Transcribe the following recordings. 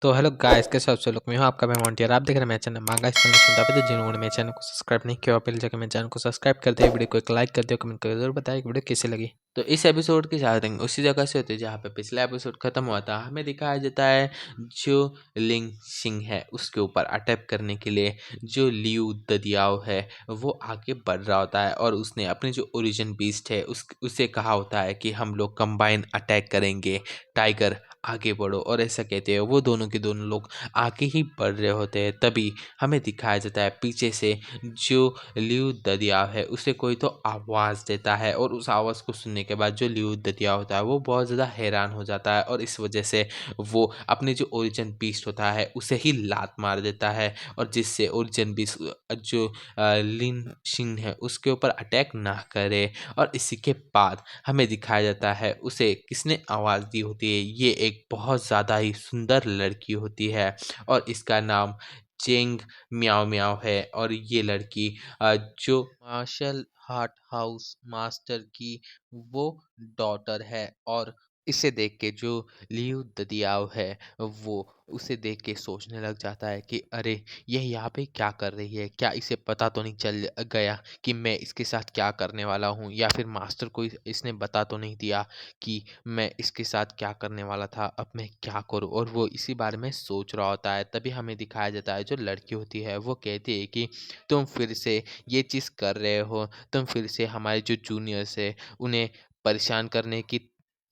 तो hello guys, कैसे हो आप सब लोग। मैं हूं आपका भाई मोंटी और आप देख रहे हैं मेरा चैनल मांगा एक्सप्लेनेशन। तो अभी तक जिन लोगों ने मेरे चैनल को सब्सक्राइब नहीं किया, पहले जाकर मेरे चैनल को सब्सक्राइब कर दे, वीडियो को एक लाइक कर दे, कमेंट करके जरूर बताएं कि वीडियो कैसी लगी। तो इस एपिसोड की स्टार्टिंग उसी जगह से होती है जहाँ पे पिछला एपिसोड खत्म हुआ था। हमें दिखाया जाता है जो लिंग सिंह है उसके ऊपर अटैक करने के लिए जो लियू ददियाओ है वो आगे बढ़ रहा होता है, और उसने अपनी जो ओरिजिन बीस्ट है उसे कहा होता है कि हम लोग कंबाइन अटैक करेंगे, टाइगर आगे बढ़ो। और ऐसा कहते हैं वो दोनों के दोनों लोग आगे ही बढ़ रहे होते हैं। तभी हमें दिखाया जाता है पीछे से जो लियू ददिया है उसे कोई तो आवाज़ देता है, और उस आवाज़ को सुनने के बाद जो लियू ददिया होता है वो बहुत ज़्यादा हैरान हो जाता है, और इस वजह से वो अपने जो ओरिजिन बीस्ट होता है उसे ही लात मार देता है, और जिससे ओरिजिन बीस्ट जो लिन शिन है उसके ऊपर अटैक ना करे। और इसी के बाद हमें दिखाया जाता है उसे किसने आवाज़ दी होती है। ये एक बहुत ज़्यादा ही सुंदर लड़की होती है, और इसका नाम चेंग म्याओ म्याओ है। और ये लड़की जो मार्शल आर्ट हाउस मास्टर की वो डॉटर है। और इसे देख के जो लियू ददियाओ है वो उसे देख के सोचने लग जाता है कि अरे, यह यहाँ पे क्या कर रही है, क्या इसे पता तो नहीं चल गया कि मैं इसके साथ क्या करने वाला हूँ, या फिर मास्टर को इसने बता तो नहीं दिया कि मैं इसके साथ क्या करने वाला था, अब मैं क्या करूँ। और वो इसी बारे में सोच रहा होता है। तभी हमें दिखाया जाता है जो लड़की होती है वो कहती है कि तुम फिर से ये चीज़ कर रहे हो, तुम फिर से हमारे जो जूनियर्स है उन्हें परेशान करने की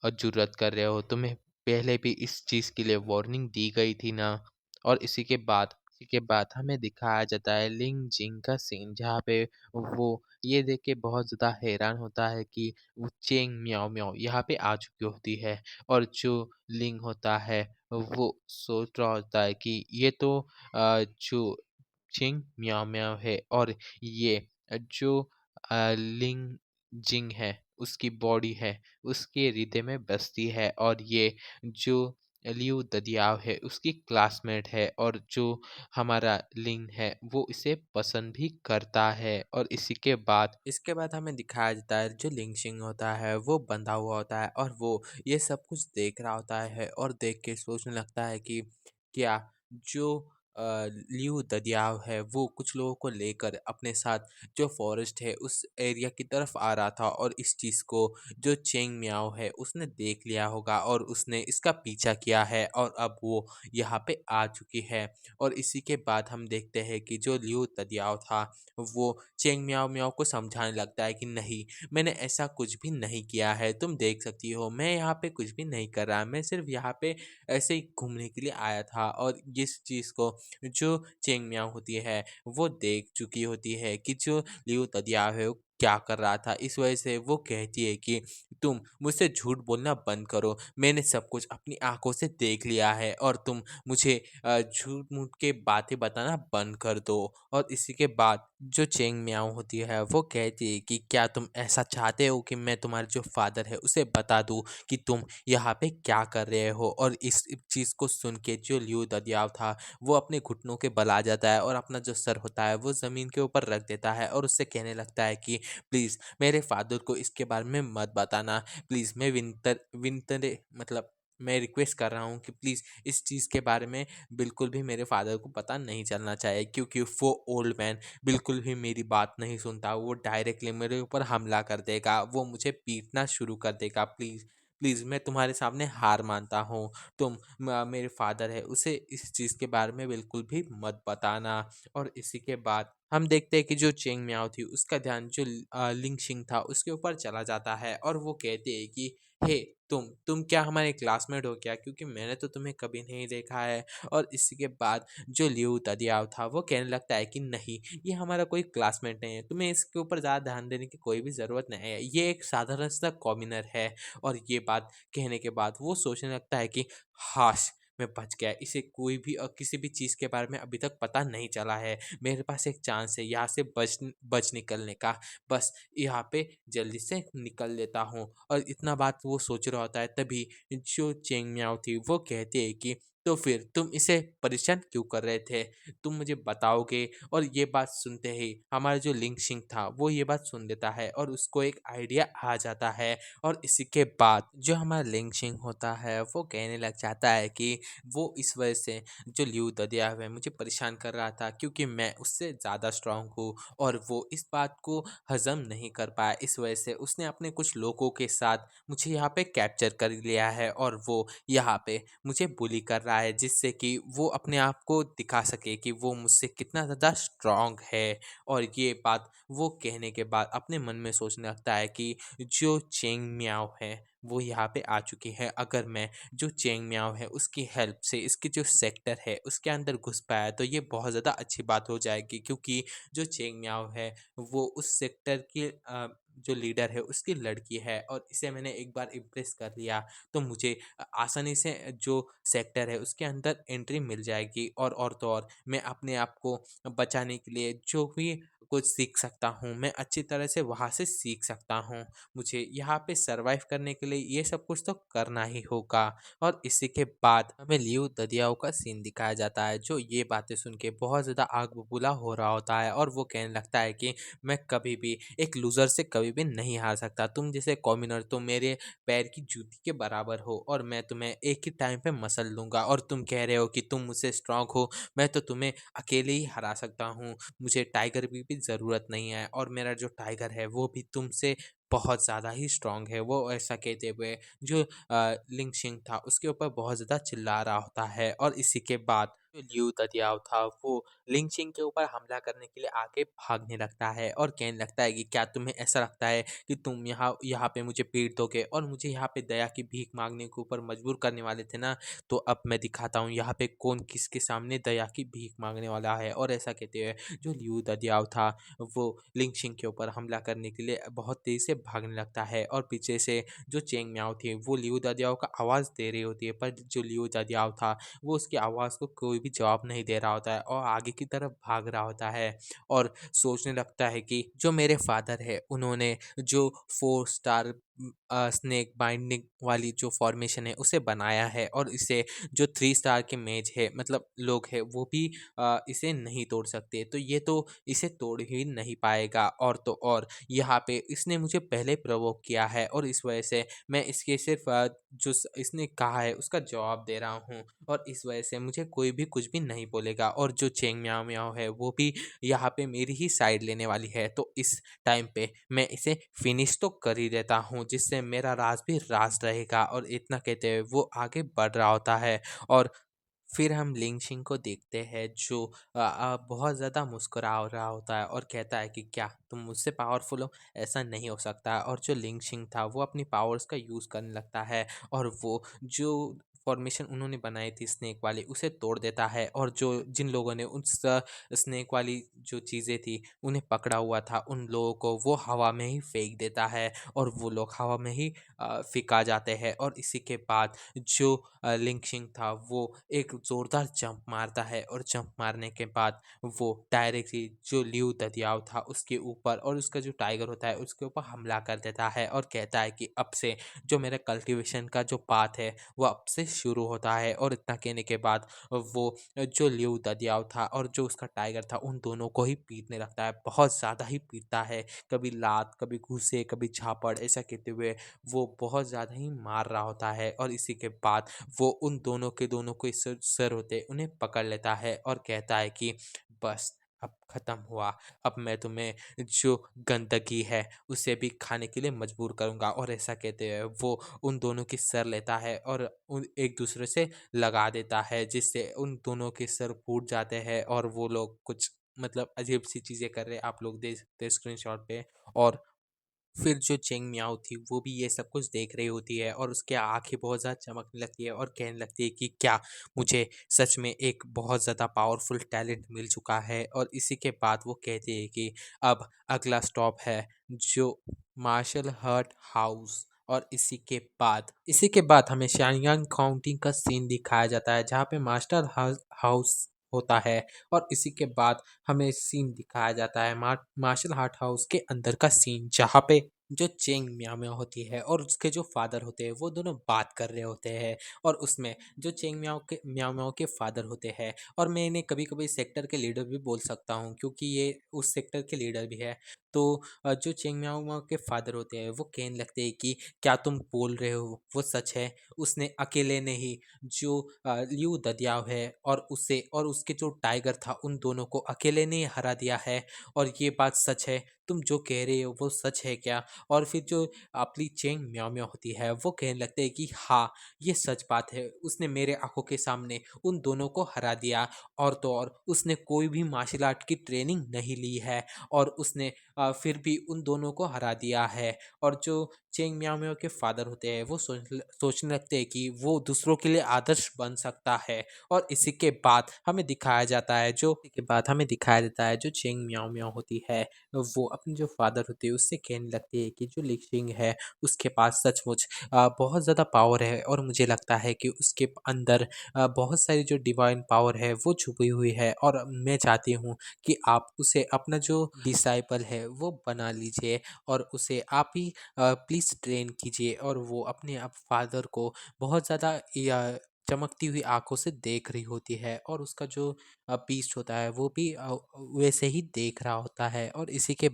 जुर्रत कर रहे हो, तुम्हें पहले भी इस चीज़ के लिए वार्निंग दी गई थी ना। और इसी के बाद हमें दिखाया जाता है लिंग जिंग का सीन, जहाँ पे वो ये देख के बहुत ज़्यादा हैरान होता है कि वो चेंग म्याओ म्याओ यहाँ पे आ चुकी होती है। और जो लिंग होता है वो सोच रहा होता है कि ये तो जो चिंग म्याओ म्याओ है, और ये जो लिंग जिंग है उसकी बॉडी है उसके हृदय में बसती है, और ये जो लियू ददियाव है उसकी क्लासमेट है, और जो हमारा लिंग है वो इसे पसंद भी करता है। और इसके बाद हमें दिखाया जाता है जो लिंग शिंग होता है वो बंधा हुआ होता है, और वो ये सब कुछ देख रहा होता है, और देख के सोचने लगता है कि क्या जो लियू ददियाव है वो कुछ लोगों को लेकर अपने साथ जो फॉरेस्ट है उस एरिया की तरफ आ रहा था, और इस चीज़ को जो चेंग मियाओ है उसने देख लिया होगा, और उसने इसका पीछा किया है, और अब वो यहाँ पे आ चुकी है। और इसी के बाद हम देखते हैं कि जो लियू ददियाव था वो चेंग मियाओ मियाओ को समझाने लगता है कि नहीं, मैंने ऐसा कुछ भी नहीं किया है, तुम देख सकती हो मैं यहाँ पे कुछ भी नहीं कर रहा, मैं सिर्फ यहाँ पे ऐसे ही घूमने के लिए आया था। और इस चीज़ को जो चेंग मियाओ होती है वो देख चुकी होती है कि जो लियू तदिया है वो क्या कर रहा था। इस वजह से वो कहती है कि तुम मुझसे झूठ बोलना बंद करो, मैंने सब कुछ अपनी आंखों से देख लिया है, और तुम मुझे झूठ मूठ के बातें बताना बंद कर दो। और इसी के बाद जो चेंग मियाओ होती है वो कहती है कि क्या तुम ऐसा चाहते हो कि मैं तुम्हारे जो फादर है उसे बता दूं कि तुम यहाँ पे क्या कर रहे हो। और इस चीज़ को सुन के जो लियू ददियाव था वो अपने घुटनों के बल आ जाता है, और अपना जो सर होता है वो ज़मीन के ऊपर रख देता है, और उससे कहने लगता है कि प्लीज़ मेरे फादर को इसके बारे में मत बताना, प्लीज़ मैं विंतर मतलब मैं रिक्वेस्ट कर रहा हूँ कि प्लीज़ इस चीज़ के बारे में बिल्कुल भी मेरे फादर को पता नहीं चलना चाहिए, क्योंकि वो ओल्ड मैन बिल्कुल भी मेरी बात नहीं सुनता, वो डायरेक्टली मेरे ऊपर हमला कर देगा, वो मुझे पीटना शुरू कर देगा। प्लीज़ प्लीज़ मैं तुम्हारे सामने हार मानता हूँ, तुम मेरे फादर है उसे इस चीज़ के बारे में बिल्कुल भी मत बताना। और इसी के बाद हम देखते हैं कि जो चेंग मियाओ थी उसका ध्यान जो लिंग शिंग था उसके ऊपर चला जाता है, और वो कहते हैं कि हे, तुम क्या हमारे क्लासमेट हो क्या, क्योंकि मैंने तो तुम्हें कभी नहीं देखा है। और इसी के बाद जो लियू तदियाव था वो कहने लगता है कि नहीं, ये हमारा कोई क्लासमेट नहीं है, तुम्हें इसके ऊपर ज़्यादा ध्यान देने की कोई भी ज़रूरत नहीं है, ये एक साधारण सा कॉमिनर है। और ये बात कहने के बाद वो सोचने लगता है कि हाश, मैं बच गया, इसे कोई भी और किसी भी चीज़ के बारे में अभी तक पता नहीं चला है, मेरे पास एक चांस है यहाँ से बच बच निकलने का, बस यहाँ पे जल्दी से निकल लेता हूँ। और इतना बात वो सोच रहा होता है, तभी जो चेंग मियाओ थी वो कहती है कि तो फिर तुम इसे परेशान क्यों कर रहे थे? तुम मुझे बताओगे? और ये बात सुनते ही हमारा जो लिंग शिंग था वो ये बात सुन लेता है और उसको एक आइडिया आ जाता है। और इसी के बाद जो हमारा लिंग शिंग होता है वो कहने लग जाता है कि वो इस वजह से जो लिऊ ददियाव है मुझे परेशान कर रहा था क्योंकि मैं उससे ज़्यादा स्ट्रांग हूँ और वो इस बात को हज़म नहीं कर पाया। इस वजह से उसने अपने कुछ लोगों के साथ मुझे यहाँ पे कैप्चर कर लिया है और वो यहाँ पे मुझे बुली कर रहा है जिससे कि वो अपने आप को दिखा सके कि वो मुझसे कितना ज़्यादा स्ट्रांग है। और ये बात वो कहने के बाद अपने मन में सोचने लगता है कि जो चेंग मियाओ है वो यहाँ पे आ चुकी है। अगर मैं जो चेंग मियाओ है उसकी हेल्प से इसकी जो सेक्टर है उसके अंदर घुस पाया तो ये बहुत ज़्यादा अच्छी बात हो जाएगी क्योंकि जो चेंग मियाओ है वो उस सेक्टर की जो लीडर है उसकी लड़की है और इसे मैंने एक बार इम्प्रेस कर लिया तो मुझे आसानी से जो सेक्टर है उसके अंदर एंट्री मिल जाएगी। और तो और मैं अपने आप को बचाने के लिए जो भी कुछ सीख सकता हूँ मैं अच्छी तरह से वहाँ से सीख सकता हूँ। मुझे यहाँ पे सरवाइव करने के लिए ये सब कुछ तो करना ही होगा। और इसी के बाद हमें लियू ददियाओ का सीन दिखाया जाता है जो ये बातें सुन के बहुत ज़्यादा आग बबूला हो रहा होता है और वो कहने लगता है कि मैं कभी भी एक लूज़र से कभी भी नहीं हार सकता। तुम जैसे कॉमिनर तुम मेरे पैर की जूती के बराबर हो और मैं तुम्हें एक ही टाइम पे मसल लूँगा। और तुम कह रहे हो कि तुम मुझसे स्ट्रांग हो, मैं तो तुम्हें अकेले ही हरा सकता हूँ। मुझे टाइगर भी ज़रूरत नहीं है और मेरा जो टाइगर है वो भी तुमसे बहुत ज़्यादा ही स्ट्रांग है। वो ऐसा कहते हुए जो लिंग शिंग था उसके ऊपर बहुत ज़्यादा चिल्ला रहा होता है। और इसी के बाद जो लियू ददियाओ था वो लिंग शिंग के ऊपर हमला करने के लिए आगे भागने लगता है और कहने लगता है कि क्या तुम्हें ऐसा लगता है कि तुम यहाँ यहाँ पे मुझे पीट दोगे और मुझे यहाँ पे दया की भीख मांगने के ऊपर मजबूर करने वाले थे ना? तो अब मैं दिखाता हूँ यहाँ पे कौन किसके सामने दया की भीख मांगने वाला है। और ऐसा कहते हुए जो लियू ददियाओ था वो लिंग शिंग के ऊपर हमला करने के लिए बहुत तेजी से भागने लगता है और पीछे से जो चेंग मियाओ थी वो लियू ददियाओ का आवाज़ दे रही होती है पर जो लियू ददियाओ था वो उसकी आवाज़ को कोई भी जवाब नहीं दे रहा होता है और आगे की तरफ भाग रहा होता है। और सोचने लगता है कि जो मेरे फादर है उन्होंने जो 4 स्टार स्नेक बाइंडिंग वाली जो फॉर्मेशन है उसे बनाया है और इसे जो 3 स्टार के मेज है मतलब लोग हैं वो भी इसे नहीं तोड़ सकते। तो ये तो इसे तोड़ ही नहीं पाएगा। और तो और यहाँ पे इसने मुझे पहले प्रोवोक किया है और इस वजह से मैं इसके सिर्फ इसने कहा है उसका जवाब दे रहा हूँ और इस वजह से मुझे कोई भी कुछ भी नहीं बोलेगा। और जो चेंग म्याओ म्याओ है वो भी यहाँ पे मेरी ही साइड लेने वाली है। तो इस टाइम पे मैं इसे फिनिश तो कर ही देता हूँ जिससे मेरा राज भी राज रहेगा। और इतना कहते हुए वो आगे बढ़ रहा होता है और फिर हम लिंगशिंग को देखते हैं जो बहुत ज़्यादा मुस्कुरा रहा होता है और कहता है कि क्या तुम मुझसे पावरफुल हो? ऐसा नहीं हो सकता। और जो लिंगशिंग था वो अपनी पावर्स का यूज़ करने लगता है और वो जो फॉर्मेशन उन्होंने बनाई थी स्नेक वाली उसे तोड़ देता है और जो जिन लोगों ने उस स्नेक वाली जो चीज़ें थी उन्हें पकड़ा हुआ था उन लोगों को वो हवा में ही फेंक देता है और वो लोग हवा में ही फेंका जाते हैं। और इसी के बाद जो लिंगशिंग था वो एक ज़ोरदार जंप मारता है और जंप मारने के बाद वो डायरेक्टली जो लियू ददियाओ था उसके ऊपर और उसका जो टाइगर होता है उसके ऊपर हमला कर देता है और कहता है कि अब से जो मेरा कल्टीवेशन का जो पाथ है वो अब से शुरू होता है। और इतना कहने के बाद वो जो लियू ददियाओ था और जो उसका टाइगर था उन दोनों को ही पीटने लगता है, बहुत ज़्यादा ही पीटता है। कभी लात, कभी घूंसे, कभी झापड़, ऐसा कहते हुए वो बहुत ज़्यादा ही मार रहा होता है। और इसी के बाद वो उन दोनों के दोनों को सर होते उन्हें पकड़ लेता है और कहता है कि बस अब खत्म हुआ। अब मैं तुम्हें जो गंदगी है उसे भी खाने के लिए मजबूर करूंगा। और ऐसा कहते हुए वो उन दोनों की सर लेता है और उन एक दूसरे से लगा देता है जिससे उन दोनों के सर फूट जाते हैं और वो लोग कुछ मतलब अजीब सी चीज़ें कर रहे हैं, आप लोग देख सकते हैं स्क्रीनशॉट पे। और फिर जो चेंग मियाओ थी वो भी ये सब कुछ देख रही होती है और उसकी आंखें बहुत ज़्यादा चमकने लगती है और कहने लगती है कि क्या मुझे सच में एक बहुत ज़्यादा पावरफुल टैलेंट मिल चुका है। और इसी के बाद वो कहती है कि अब अगला स्टॉप है जो मार्शल हर्ट हाउस। और इसी के बाद हमें शांगयांग काउंटी का सीन दिखाया जाता है जहाँ पे मास्टर हाउस होता है। और इसी के बाद हमें सीन दिखाया जाता है मार्शल आर्ट हाउस के अंदर का सीन जहाँ पे जो चेंग मियाओ मियाओ होती है और उसके जो फादर होते हैं वो दोनों बात कर रहे होते हैं। और उसमें जो चेंग मियाओ मियाओ के फादर होते हैं, और मैं इन्हें कभी कभी सेक्टर के लीडर भी बोल सकता हूँ क्योंकि ये उस सेक्टर के लीडर भी है। तो जो चेंग मियाओ मियाओ के फादर होते हैं वो कहने लगते हैं कि क्या तुम बोल रहे हो वो सच है। उसने अकेले ने ही जो लियू ददियाव है और उसे और उसके जो टाइगर था उन दोनों को अकेले ने ही हरा दिया है। और ये बात सच है, तुम जो कह रहे हो वो सच है क्या? और फिर जो अपनी चेंग म्याओ म्याओ होती है वो कहने लगते हैं कि हाँ, ये सच बात है, उसने मेरे आंखों के सामने उन दोनों को हरा दिया। और तो और उसने कोई भी मार्शल आर्ट की ट्रेनिंग नहीं ली है, और उसने फिर भी उन दोनों को हरा दिया है। और जो चेंग म्याओ म्याओ के फादर होते हैं वो सोचने लगते हैं कि वो दूसरों के लिए आदर्श बन सकता है। और इसी के बाद हमें दिखाया जाता है जो इसी के बाद हमें दिखाया जाता है जो चेंग म्याओ म्याओ होती है वो अपने जो फादर होते हैं उससे कहने लगती है कि जो लिक्सिंग है उसके पास सचमुच बहुत ज़्यादा पावर है, और मुझे लगता है कि उसके अंदर बहुत सारी जो डिवाइन पावर है वो छुपी हुई है। और मैं चाहती हूँ कि आप उसे अपना जो डिसाइपल है वो बना लीजिए, और उसे आप ही प्लीज़ ट्रेन कीजिए। और वो अपने आप फादर को बहुत ज़्यादा चमकती हुई आंखों से देख रही होती है, और उसका जो बीस्ट होता है वो भी वैसे ही देख रहा होता है। और इसी के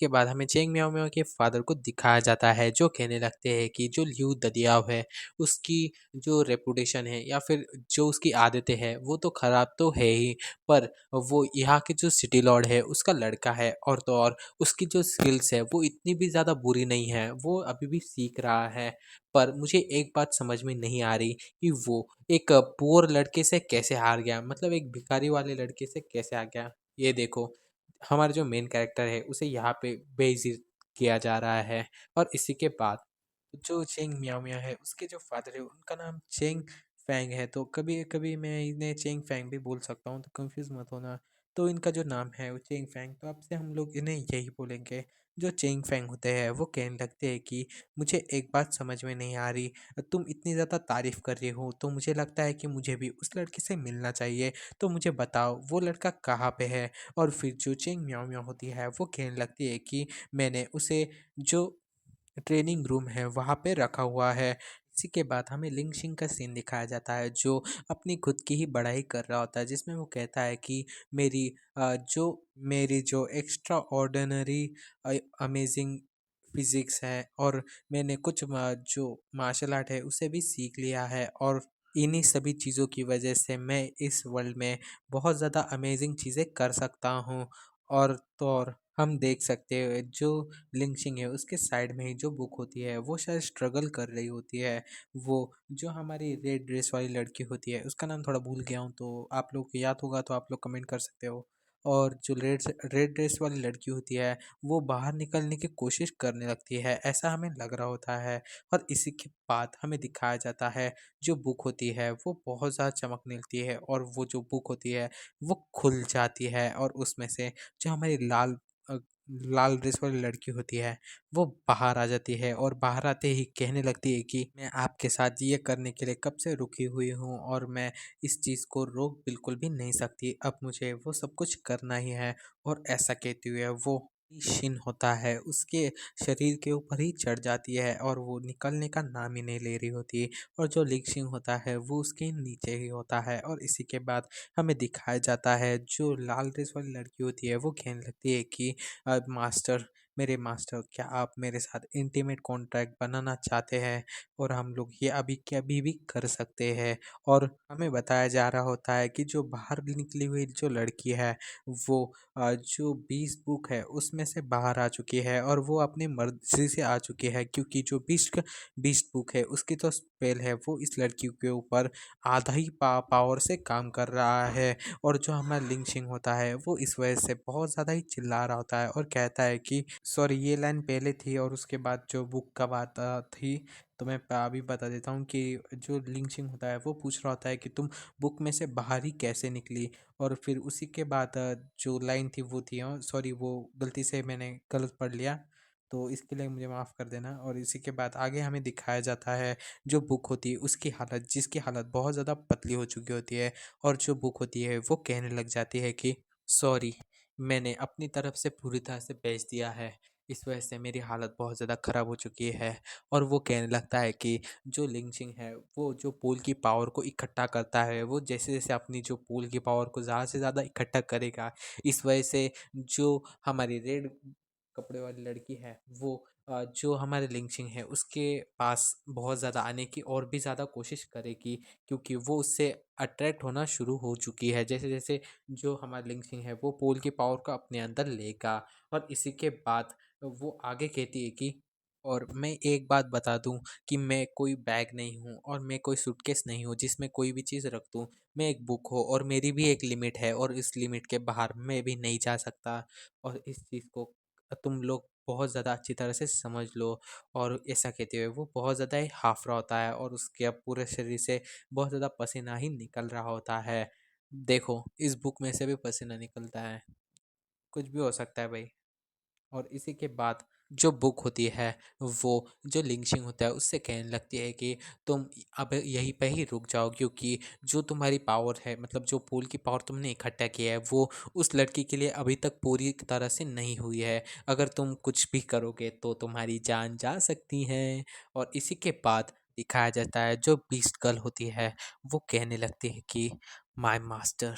बाद हमें चेंग मियाओ मियाओ के फादर को दिखाया जाता है जो कहने लगते हैं कि जो लिू ददियाव है उसकी जो रेपुटेशन है या फिर जो उसकी आदतें हैं वो तो खराब तो है ही, पर वो यहाँ के जो सिटी लॉर्ड है उसका लड़का है। और तो और उसकी जो स्किल्स है वो इतनी भी ज़्यादा बुरी नहीं है, वो अभी भी सीख रहा है। पर मुझे एक बात समझ में नहीं आ रही कि वो एक पुअर लड़के से कैसे हार गया, मतलब एक भिखारी वाले लड़के से कैसे आ गया। ये देखो, हमारा जो मेन कैरेक्टर है उसे यहाँ पे बेइज्जत किया जा रहा है। और इसी के बाद जो चेंग मियाओ मियाओ है उसके जो फादर है उनका नाम चेंग फैंग है, तो कभी कभी मैं इन्हें चेंग फैंग भी बोल सकता हूँ, तो कंफ्यूज मत होना। तो इनका जो नाम है वो चेंग फैंग, तो आपसे हम लोग इन्हें यही बोलेंगे। जो चेंग फैंग होते हैं वो कहने लगते हैं कि मुझे एक बात समझ में नहीं आ रही, तुम इतनी ज़्यादा तारीफ कर रही हो तो मुझे लगता है कि मुझे भी उस लड़के से मिलना चाहिए। तो मुझे बताओ वो लड़का कहाँ पे है? और फिर जो चेंग म्याओ म्याओ होती है वो कहने लगती है कि मैंने उसे जो ट्रेनिंग रूम है वहाँ पे रखा हुआ है। इसी के बाद हमें लिंग शिंग का सीन दिखाया जाता है जो अपनी खुद की ही बड़ाई कर रहा होता है, जिसमें वो कहता है कि मेरी मेरी जो एक्स्ट्रा ऑर्डिनरी अमेजिंग फिजिक्स है, और मैंने कुछ जो मार्शल आर्ट है उसे भी सीख लिया है, और इन्हीं सभी चीज़ों की वजह से मैं इस वर्ल्ड में बहुत ज़्यादा अमेजिंग चीज़ें कर सकता हूँ। और तो और हम देख सकते हैं जो लिंचिंग है उसके साइड में ही जो बुक होती है वो शायद स्ट्रगल कर रही होती है। वो जो हमारी रेड ड्रेस वाली लड़की होती है उसका नाम थोड़ा भूल गया हूँ, तो आप लोग को याद होगा तो आप लोग कमेंट कर सकते हो। और जो रेड ड्रेस वाली लड़की होती है वो बाहर निकलने की कोशिश करने लगती है, ऐसा हमें लग रहा होता है। और इसी के बाद हमें दिखाया जाता है जो बुक होती है वो बहुत ज़्यादा चमकने लगती है, और वो जो बुक होती है वो खुल जाती है, और उसमें से जो हमारी अ, लाल ड्रेस वाली लड़की होती है वो बाहर आ जाती है, और बाहर आते ही कहने लगती है कि मैं आपके साथ ये करने के लिए कब से रुकी हुई हूँ, और मैं इस चीज़ को रोक बिल्कुल भी नहीं सकती, अब मुझे वो सब कुछ करना ही है। और ऐसा कहते हुए वो शिन होता है उसके शरीर के ऊपर ही चढ़ जाती है, और वो निकलने का नाम ही नहीं ले रही होती। और जो लिक्सिंग होता है वो उसके नीचे ही होता है। और इसी के बाद हमें दिखाया जाता है जो लाल ड्रेस वाली लड़की होती है वो कहने लगती है कि मास्टर, मेरे मास्टर, क्या आप मेरे साथ इंटीमेट कॉन्ट्रैक्ट बनाना चाहते हैं? और हम लोग ये अभी के अभी भी कर सकते हैं। और हमें बताया जा रहा होता है कि जो बाहर निकली हुई जो लड़की है वो जो 20 बुक है उसमें से बाहर आ चुकी है, और वो अपनी मर्जी से आ चुकी है क्योंकि जो 20 बुक है उसकी तो स्पेल है वो इस लड़की के ऊपर आधा ही पावर से काम कर रहा है। और जो हमारा लिंग शिंग होता है वो इस वजह से बहुत ज़्यादा ही चिल्ला रहा होता है, और कहता है कि सॉरी, ये लाइन पहले थी और उसके बाद जो बुक का बात थी। तो मैं अभी बता देता हूँ कि जो लिंग शिंग होता है वो पूछ रहा होता है कि तुम बुक में से बाहर ही कैसे निकली। और फिर उसी के बाद जो लाइन थी वो थी, सॉरी वो गलती से मैंने गलत पढ़ लिया, तो इसके लिए मुझे माफ़ कर देना। और इसी के बाद आगे हमें दिखाया जाता है जो बुक होती है उसकी हालत, जिसकी हालत बहुत ज़्यादा पतली हो चुकी होती है, और जो बुक होती है वो कहने लग जाती है कि सॉरी, मैंने अपनी तरफ से पूरी तरह से बेच दिया है, इस वजह से मेरी हालत बहुत ज़्यादा ख़राब हो चुकी है। और वो कहने लगता है कि जो लिंचिंग है वो जो पूल की पावर को इकट्ठा करता है, वो जैसे-जैसे अपनी जो पूल की पावर को ज़्यादा से ज़्यादा इकट्ठा करेगा, इस वजह से जो हमारी रेड कपड़े वाली लड़की है वो जो हमारे लिंचिंग है उसके पास बहुत ज़्यादा आने की और भी ज़्यादा कोशिश करेगी, क्योंकि वो उससे अट्रैक्ट होना शुरू हो चुकी है। जैसे-जैसे जो हमारा लिंचिंग है वो पूल की पावर को अपने अंदर लेगा। और इसी के बाद वो आगे कहती है कि और मैं एक बात बता दूं कि मैं कोई बैग नहीं हूं और मैं कोई सूटकेस नहीं हूं जिसमें कोई भी चीज़ रख दूं। मैं एक बुक हूं और मेरी भी एक लिमिट है और इस लिमिट के बाहर मैं भी नहीं जा सकता। और इस चीज़ को तुम लोग बहुत ज़्यादा अच्छी तरह से समझ लो। और ऐसा कहते हुए वो बहुत ज़्यादा ही हाफरा होता है और उसके अब पूरे शरीर से बहुत ज़्यादा पसीना ही निकल रहा होता है। देखो, इस बुक में से भी पसीना निकलता है, कुछ भी हो सकता है भाई। और इसी के बाद जो बुक होती है वो जो लिंचिंग होता है उससे कहने लगती है कि तुम अब यहीं पे ही रुक जाओ, क्योंकि जो तुम्हारी पावर है, मतलब जो पूल की पावर तुमने इकट्ठा किया है वो उस लड़की के लिए अभी तक पूरी तरह से नहीं हुई है। अगर तुम कुछ भी करोगे तो तुम्हारी जान जा सकती है। और इसी के बाद दिखाया जाता है जो बीस्ट गर्ल होती है वो कहने लगती है कि माय मास्टर,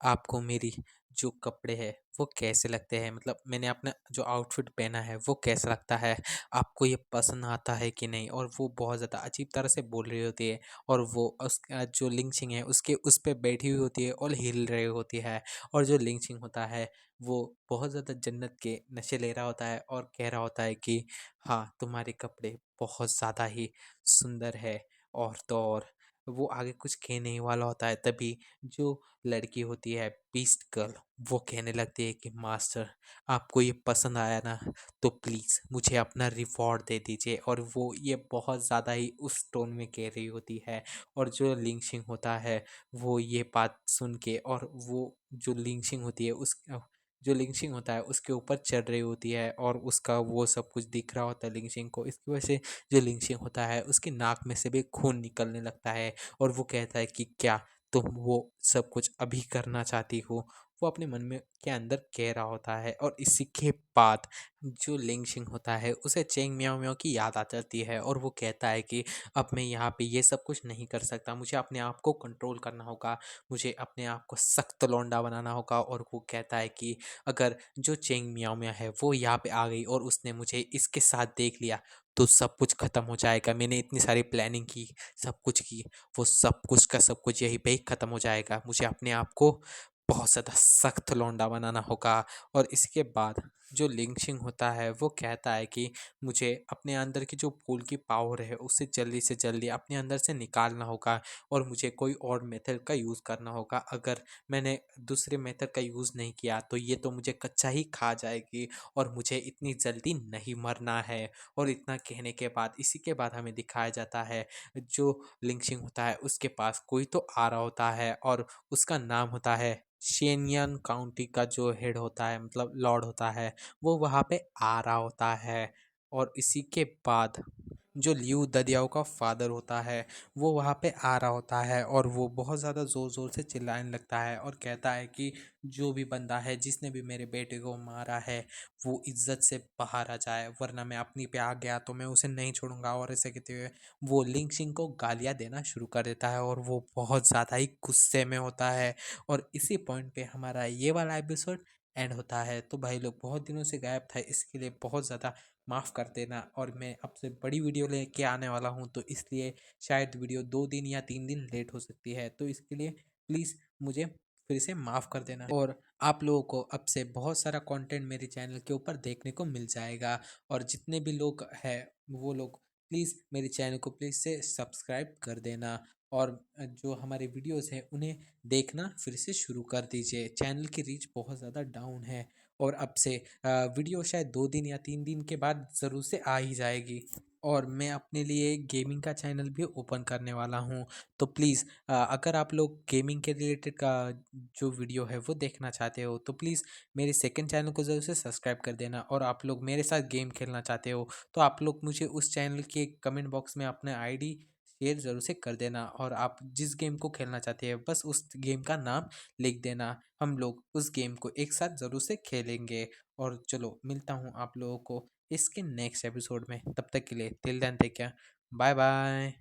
आपको मेरी जो कपड़े हैं वो कैसे लगते हैं, मतलब मैंने अपना जो आउटफिट पहना है वो कैसा लगता है, आपको ये पसंद आता है कि नहीं। और वो बहुत ज़्यादा अजीब तरह से बोल रही होती है और वो उसका जो लिंचिंग है उसके उस पे बैठी हुई होती है और हिल रही होती है। और जो लिंचिंग होता है वो बहुत ज़्यादा जन्नत के नशे ले रहा होता है और कह रहा होता है कि हाँ, तुम्हारे कपड़े बहुत ज़्यादा ही सुंदर है। और तो और वो आगे कुछ कहने ही वाला होता है, तभी जो लड़की होती है बीस्ट गर्ल वो कहने लगती है कि मास्टर, आपको ये पसंद आया ना, तो प्लीज़ मुझे अपना रिवॉर्ड दे दीजिए। और वो ये बहुत ज़्यादा ही उस टोन में कह रही होती है। और जो लिंचिंग होता है वो ये बात सुन के, और वो जो लिंचिंग होती है उस जो लिंचिंग होता है उसके ऊपर चढ़ रही होती है और उसका वो सब कुछ दिख रहा होता है लिंचिंग को। इसकी वजह से जो लिंचिंग होता है उसकी नाक में से भी खून निकलने लगता है। और वो कहता है कि क्या तुम वो सब कुछ अभी करना चाहती हो, वो अपने मन में के अंदर कह रहा होता है। और इसी के बाद जो लिंचिंग होता है उसे चेंग म्याओ म्याओ की याद आ जाती है और वो कहता है कि अब मैं यहाँ पे ये सब कुछ नहीं कर सकता, मुझे अपने आप को कंट्रोल करना होगा, मुझे अपने आप को सख्त लौंडा बनाना होगा। और वो कहता है कि अगर जो चेंग म्याओ म्याओ है वो यहाँ पे आ गई और उसने मुझे इसके साथ देख लिया तो सब कुछ ख़त्म हो जाएगा। मैंने इतनी सारी प्लानिंग की, सब कुछ की, वो सब कुछ का सब कुछ यहीं पे ही ख़त्म हो जाएगा। मुझे अपने आप को बहुत ज़्यादा सख्त लौंडा बनाना होगा। और इसके बाद जो लिंचिंग होता है वो कहता है कि मुझे अपने अंदर की जो पूल की पावर है उसे जल्दी से जल्दी अपने अंदर से निकालना होगा और मुझे कोई और मेथड का यूज़ करना होगा। अगर मैंने दूसरे मेथड का यूज़ नहीं किया तो ये तो मुझे कच्चा ही खा जाएगी और मुझे इतनी जल्दी नहीं मरना है। और इतना कहने के बाद इसी के बाद हमें दिखाया जाता है जो लिंचिंग होता है उसके पास कोई तो आ रहा होता है और उसका नाम होता है शेनयान काउंटी का जो हेड होता है, मतलब लॉर्ड होता है, वो वहाँ पे आ रहा होता है। और इसी के बाद जो लियू ददियाओ का फादर होता है वो वहाँ पे आ रहा होता है और वो बहुत ज़्यादा ज़ोर ज़ोर से चिल्लाने लगता है और कहता है कि जो भी बंदा है जिसने भी मेरे बेटे को मारा है वो इज्जत से बाहर आ जाए, वरना मैं अपनी पे आ गया तो मैं उसे नहीं छोड़ूंगा। और ऐसे कहते हुए वो लिंग सिंह को गालियाँ देना शुरू कर देता है और वो बहुत ज़्यादा ही गुस्से में होता है। और इसी पॉइंट पे हमारा ये वाला एपिसोड एंड होता है। तो भाई लोग, बहुत दिनों से गायब था, इसके लिए बहुत ज़्यादा माफ़ कर देना। और मैं अब से बड़ी वीडियो लेके आने वाला हूँ तो इसलिए शायद वीडियो 2 दिन या 3 दिन लेट हो सकती है, तो इसके लिए प्लीज़ मुझे फिर से माफ़ कर देना। और आप लोगों को अब से बहुत सारा कंटेंट मेरे चैनल के ऊपर देखने को मिल जाएगा। और जितने भी लोग हैं वो लोग प्लीज़ मेरे चैनल को प्लीज़ से सब्सक्राइब कर देना। और जो हमारे वीडियोस हैं उन्हें देखना फिर से शुरू कर दीजिए। चैनल की रीच बहुत ज़्यादा डाउन है और अब से वीडियो शायद 2 दिन या 3 दिन के बाद ज़रूर से आ ही जाएगी। और मैं अपने लिए गेमिंग का चैनल भी ओपन करने वाला हूँ। तो प्लीज़ अगर आप लोग गेमिंग के रिलेटेड का जो वीडियो है वो देखना चाहते हो तो प्लीज़ मेरे सेकंड चैनल को ज़रूर से सब्सक्राइब कर देना। और आप लोग मेरे साथ गेम खेलना चाहते हो तो आप लोग मुझे उस चैनल के कमेंट बॉक्स में अपना आईडी शेयर ज़रूर से कर देना। और आप जिस गेम को खेलना चाहते हैं बस उस गेम का नाम लिख देना, हम लोग उस गेम को एक साथ ज़रूर से खेलेंगे। और चलो, मिलता हूँ आप लोगों को इसके नेक्स्ट एपिसोड में। तब तक के लिए till then take care, bye bye.